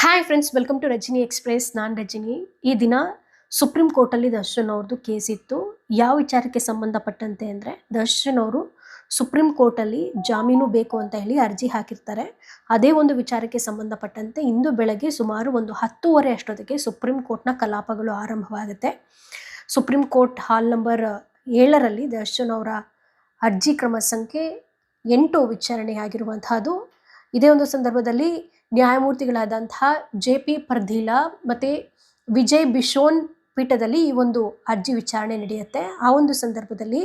Hi friends, welcome to Rajani express. ನಾನು ರಜನಿ. ಈ ದಿನ ಸುಪ್ರೀಂ ಕೋರ್ಟಲ್ಲಿ ದರ್ಶನ್ ಅವ್ರದ್ದು ಕೇಸ್ ಇತ್ತು. ಯಾವ ವಿಚಾರಕ್ಕೆ ಸಂಬಂಧಪಟ್ಟಂತೆ ಅಂದರೆ, ದರ್ಶನ್ ಅವರು ಸುಪ್ರೀಂ ಕೋರ್ಟಲ್ಲಿ ಜಾಮೀನು ಬೇಕು ಅಂತ ಹೇಳಿ ಅರ್ಜಿ ಹಾಕಿರ್ತಾರೆ. ಅದೇ ಒಂದು ವಿಚಾರಕ್ಕೆ ಸಂಬಂಧಪಟ್ಟಂತೆ ಇಂದು ಬೆಳಗ್ಗೆ ಸುಮಾರು ಒಂದು 10:30 ಅಷ್ಟೊತ್ತಿಗೆ ಸುಪ್ರೀಂ ಕೋರ್ಟ್ನ ಕಲಾಪಗಳು ಆರಂಭವಾಗುತ್ತೆ. ಸುಪ್ರೀಂ ಕೋರ್ಟ್ ಹಾಲ್ ನಂಬರ್ 7ರಲ್ಲಿ ದರ್ಶನ್ ಅವರ ಅರ್ಜಿ ಕ್ರಮ ಸಂಖ್ಯೆ 8 ವಿಚಾರಣೆಯಾಗಿರುವಂತಹದ್ದು. ಇದೇ ಒಂದು ಸಂದರ್ಭದಲ್ಲಿ ನ್ಯಾಯಮೂರ್ತಿಗಳಾದಂತಹ JP ಪರ್ದಿಲಾ ಮತ್ತು ವಿಜಯ್ ಬಿಶೋನ್ ಪೀಠದಲ್ಲಿ ಈ ಒಂದು ಅರ್ಜಿ ವಿಚಾರಣೆ ನಡೆಯುತ್ತೆ. ಆ ಒಂದು ಸಂದರ್ಭದಲ್ಲಿ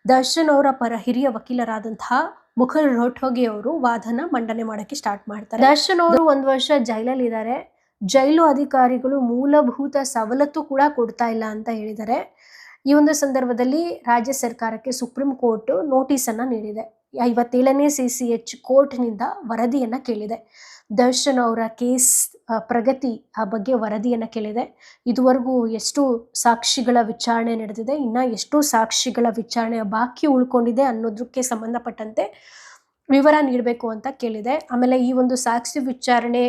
ದರ್ಶನ್ ಅವರ ಪರ ಹಿರಿಯ ವಕೀಲರಾದಂತಹ ಮುಕುಲ್ ರೋಹ್ಟಗಿ ಅವರು ವಾದನ ಮಂಡನೆ ಮಾಡೋಕ್ಕೆ ಸ್ಟಾರ್ಟ್ ಮಾಡ್ತಾರೆ. ದರ್ಶನ್ ಅವರು 1 ವರ್ಷ ಜೈಲಲ್ಲಿ ಇದ್ದಾರೆ. ಜೈಲು ಅಧಿಕಾರಿಗಳು ಮೂಲಭೂತ ಸವಲತ್ತು ಕೂಡ ಕೊಡ್ತಾ ಇಲ್ಲ ಅಂತ ಹೇಳಿದ್ದಾರೆ. ಈ ಒಂದು ಸಂದರ್ಭದಲ್ಲಿ ರಾಜ್ಯ ಸರ್ಕಾರಕ್ಕೆ ಸುಪ್ರೀಂ ಕೋರ್ಟ್ ನೋಟಿಸನ್ನು ನೀಡಿದೆ. 57ನೇ CCH ಕೋರ್ಟ್ನಿಂದ ವರದಿಯನ್ನು ಕೇಳಿದೆ. ದರ್ಶನ್ ಅವರ ಕೇಸ್ ಪ್ರಗತಿ ಆ ಬಗ್ಗೆ ವರದಿಯನ್ನು ಕೇಳಿದೆ. ಇದುವರೆಗೂ ಎಷ್ಟು ಸಾಕ್ಷಿಗಳ ವಿಚಾರಣೆ ನಡೆದಿದೆ, ಇನ್ನು ಎಷ್ಟು ಸಾಕ್ಷಿಗಳ ವಿಚಾರಣೆ ಬಾಕಿ ಉಳ್ಕೊಂಡಿದೆ ಅನ್ನೋದಕ್ಕೆ ಸಂಬಂಧಪಟ್ಟಂತೆ ವಿವರ ನೀಡಬೇಕು ಅಂತ ಕೇಳಿದೆ. ಆಮೇಲೆ ಈ ಒಂದು ಸಾಕ್ಷಿ ವಿಚಾರಣೆ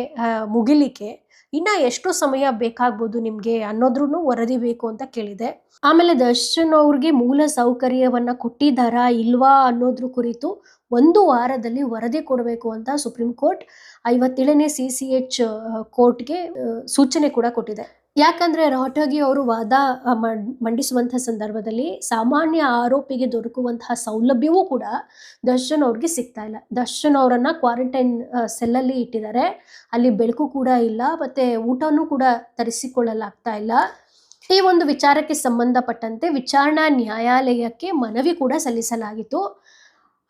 ಮುಗಿಲಿಕ್ಕೆ ಇನ್ನು ಎಷ್ಟು ಸಮಯ ಬೇಕಾಗ್ಬೋದು ನಿಮಗೆ ಅನ್ನೋದ್ರೂ ವರದಿ ಬೇಕು ಅಂತ ಕೇಳಿದೆ. ಆಮೇಲೆ ದರ್ಶನ್ ಅವ್ರಿಗೆ ಮೂಲ ಸೌಕರ್ಯವನ್ನು ಕೊಟ್ಟಿದ್ದಾರಾ ಇಲ್ವಾ ಅನ್ನೋದ್ರ ಕುರಿತು 1 ವಾರದಲ್ಲಿ ವರದಿ ಕೊಡಬೇಕು ಅಂತ ಸುಪ್ರೀಂ ಕೋರ್ಟ್ 57ನೇ CCH ಕೋರ್ಟ್ಗೆ ಸೂಚನೆ ಕೂಡ ಕೊಟ್ಟಿದೆ. ಯಾಕಂದರೆ ರೋಹ್ಟಗಿ ಅವರು ವಾದ ಮಂಡಿಸುವಂತಹ ಸಂದರ್ಭದಲ್ಲಿ ಸಾಮಾನ್ಯ ಆರೋಪಿಗೆ ದೊರಕುವಂತಹ ಸೌಲಭ್ಯವೂ ಕೂಡ ದರ್ಶನ್ ಅವ್ರಿಗೆ ಸಿಗ್ತಾ ಇಲ್ಲ. ದರ್ಶನ್ ಅವರನ್ನು ಕ್ವಾರಂಟೈನ್ ಸೆಲ್ಲಲ್ಲಿ ಇಟ್ಟಿದ್ದಾರೆ. ಅಲ್ಲಿ ಬೆಳಕು ಕೂಡ ಇಲ್ಲ, ಮತ್ತು ಊಟನೂ ಕೂಡ ತರಿಸಿಕೊಳ್ಳಲಾಗ್ತಾ ಇಲ್ಲ. ಈ ಒಂದು ವಿಚಾರಕ್ಕೆ ಸಂಬಂಧಪಟ್ಟಂತೆ ವಿಚಾರಣಾ ನ್ಯಾಯಾಲಯಕ್ಕೆ ಮನವಿ ಕೂಡ ಸಲ್ಲಿಸಲಾಗಿತ್ತು.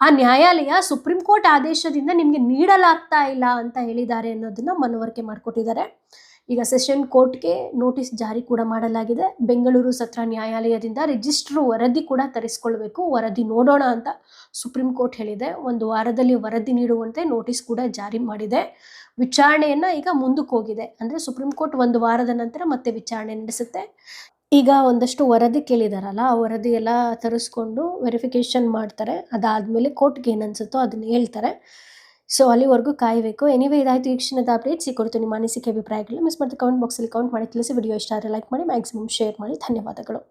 ಆ ನ್ಯಾಯಾಲಯ ಸುಪ್ರೀಂ ಕೋರ್ಟ್ ಆದೇಶದಿಂದ ನಿಮಗೆ ನೀಡಲಾಗ್ತಾ ಇಲ್ಲ ಅಂತ ಹೇಳಿದ್ದಾರೆ ಅನ್ನೋದನ್ನ ಮನವರಿಕೆ ಮಾಡಿಕೊಟ್ಟಿದ್ದಾರೆ. ಈಗ ಸೆಷನ್ ಕೋರ್ಟ್ಗೆ ನೋಟಿಸ್ ಜಾರಿ ಕೂಡ ಮಾಡಲಾಗಿದೆ. ಬೆಂಗಳೂರು ಸತ್ರ ನ್ಯಾಯಾಲಯದಿಂದ ರಿಜಿಸ್ಟ್ರ್ ವರದಿ ಕೂಡ ತರಿಸ್ಕೊಳ್ಬೇಕು, ವರದಿ ನೋಡೋಣ ಅಂತ ಸುಪ್ರೀಂ ಕೋರ್ಟ್ ಹೇಳಿದೆ. 1 ವಾರದಲ್ಲಿ ವರದಿ ನೀಡುವಂತೆ ನೋಟಿಸ್ ಕೂಡ ಜಾರಿ ಮಾಡಿದೆ. ವಿಚಾರಣೆಯನ್ನು ಈಗ ಮುಂದಕ್ಕೆ ಹೋಗಿದೆ. ಅಂದರೆ ಸುಪ್ರೀಂ ಕೋರ್ಟ್ 1 ವಾರದ ನಂತರ ಮತ್ತೆ ವಿಚಾರಣೆ ನಡೆಸುತ್ತೆ. ಈಗ ಒಂದಷ್ಟು ವರದಿ ಕೇಳಿದಾರಲ್ಲ, ಆ ವರದಿ ಎಲ್ಲ ತರಿಸ್ಕೊಂಡು ವೆರಿಫಿಕೇಷನ್ ಮಾಡ್ತಾರೆ. ಅದಾದಮೇಲೆ ಕೋರ್ಟ್ಗೆ ಏನು ಅನಿಸುತ್ತೋ ಅದನ್ನು ಹೇಳ್ತಾರೆ. ಸೊ ಅಲ್ಲಿವರೆಗೂ ಕಾಯಬೇಕು. ಎನಿವೇ, ಇದಾಯಿತು ಈ ಕ್ಷಣದ ಅಪ್ಡೇಟ್ಸ್. ಈ ಕುರಿತು ನಿಮ್ಮ ಅನಿಸಿಕೆ ಅಭಿಪ್ರಾಯಗಳನ್ನ ಮಿಸ್ ಮಾಡ್ತಾ ಕಮೆಂಟ್ ಬಾಕ್ಸಲ್ಲಿ ಕಮೆಂಟ್ ಮಾಡಿ ತಿಳಿಸಿ. ವಿಡಿಯೋ ಇಷ್ಟ ಆದರೆ ಲೈಕ್ ಮಾಡಿ, ಮ್ಯಾಕ್ಸಿಮಮ್ ಶೇರ್ ಮಾಡಿ. ಧನ್ಯವಾದಗಳು.